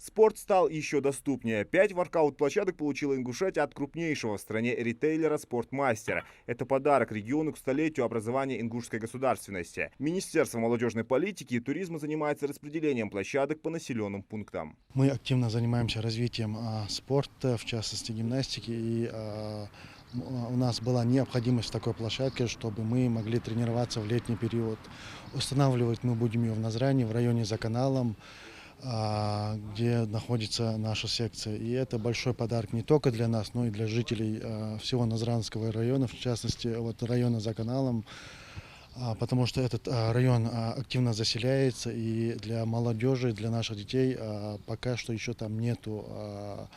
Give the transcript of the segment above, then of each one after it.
Спорт стал еще доступнее. 5 воркаут-площадок получила Ингушетия от крупнейшего в стране ритейлера «Спортмастер». Это подарок региону к столетию образования ингушской государственности. Министерство молодежной политики и туризма занимается распределением площадок по населенным пунктам. Мы активно занимаемся развитием спорта, в частности гимнастики. И у нас была необходимость в такой площадке, чтобы мы могли тренироваться в летний период. Устанавливать мы будем ее в Назране, в районе за каналом, где находится наша секция. И это большой подарок не только для нас, но и для жителей всего Назранского района, в частности, вот района за каналом, потому что этот район активно заселяется, и для молодежи, для наших детей пока что еще там нету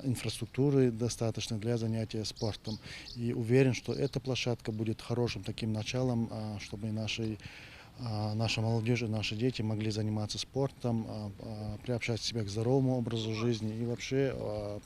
инфраструктуры достаточно для занятия спортом. И уверен, что эта площадка будет хорошим таким началом, чтобы наша молодежь и наши дети могли заниматься спортом, приобщать себя к здоровому образу жизни и вообще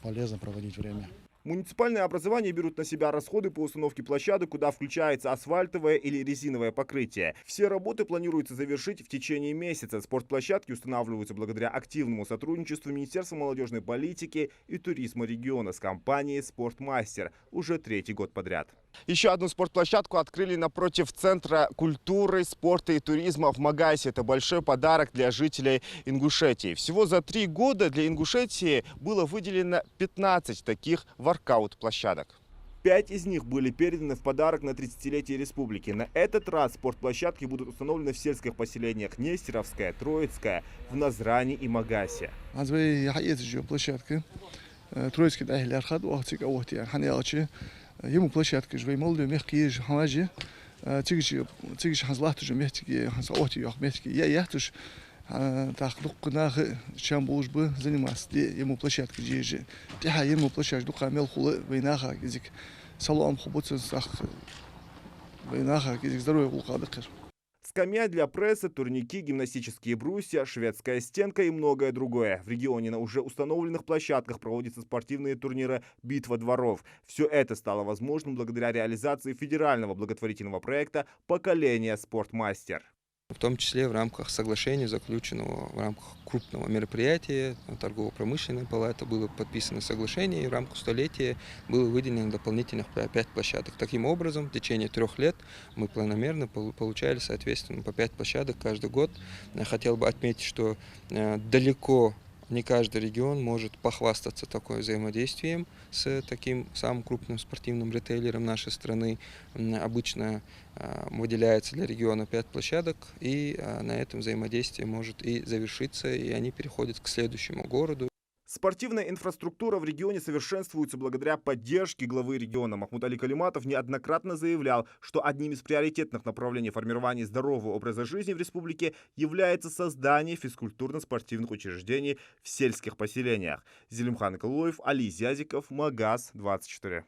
полезно проводить время. Муниципальные образования берут на себя расходы по установке площадок, куда включается асфальтовое или резиновое покрытие. Все работы планируется завершить в течение месяца. Спортплощадки устанавливаются благодаря активному сотрудничеству Министерства молодежной политики и туризма региона с компанией «Спортмастер» уже 3-й год подряд. Еще одну спортплощадку открыли напротив Центра культуры, спорта и туризма в Магасе. Это большой подарок для жителей Ингушетии. Всего за 3 года для Ингушетии было выделено 15 таких воркаут-площадок. 5 из них были переданы в подарок на 30-летие республики. На этот раз спортплощадки будут установлены в сельских поселениях Нестеровская, Троицкая, в Назране и Магасе. Ему площадка живой молодой мягкие же хамаджи, тигиш хазлахту же мягкие хазлахти ях мягкие. Я яхтуш так дукнах чем будешь бы заниматься. Ему площадка же. Тиха ему площадка дука мелхулы войнаха язык. Салам хубуцин сах войнаха язык здоровья улкадыкер. Скамья для пресса, турники, гимнастические брусья, шведская стенка и многое другое. В регионе на уже установленных площадках проводятся спортивные турниры «Битва дворов». Все это стало возможным благодаря реализации федерального благотворительного проекта «Поколение Спортмастер». В том числе в рамках соглашения, заключенного в рамках крупного мероприятия торгово-промышленной палаты, было подписано соглашение, и в рамках столетия было выделено дополнительных 5 площадок. Таким образом, в течение 3 лет мы планомерно получали, соответственно, по 5 площадок каждый год. Я хотел бы отметить, что далеко не каждый регион может похвастаться таким взаимодействием с таким самым крупным спортивным ритейлером нашей страны. Обычно выделяется для региона 5 площадок, и на этом взаимодействие может и завершиться, и они переходят к следующему городу. Спортивная инфраструктура в регионе совершенствуется благодаря поддержке главы региона. Махмуд Али Калиматов неоднократно заявлял, что одним из приоритетных направлений формирования здорового образа жизни в республике является создание физкультурно-спортивных учреждений в сельских поселениях. Зелимхан Калуев, Али Зязиков, Магаз 24.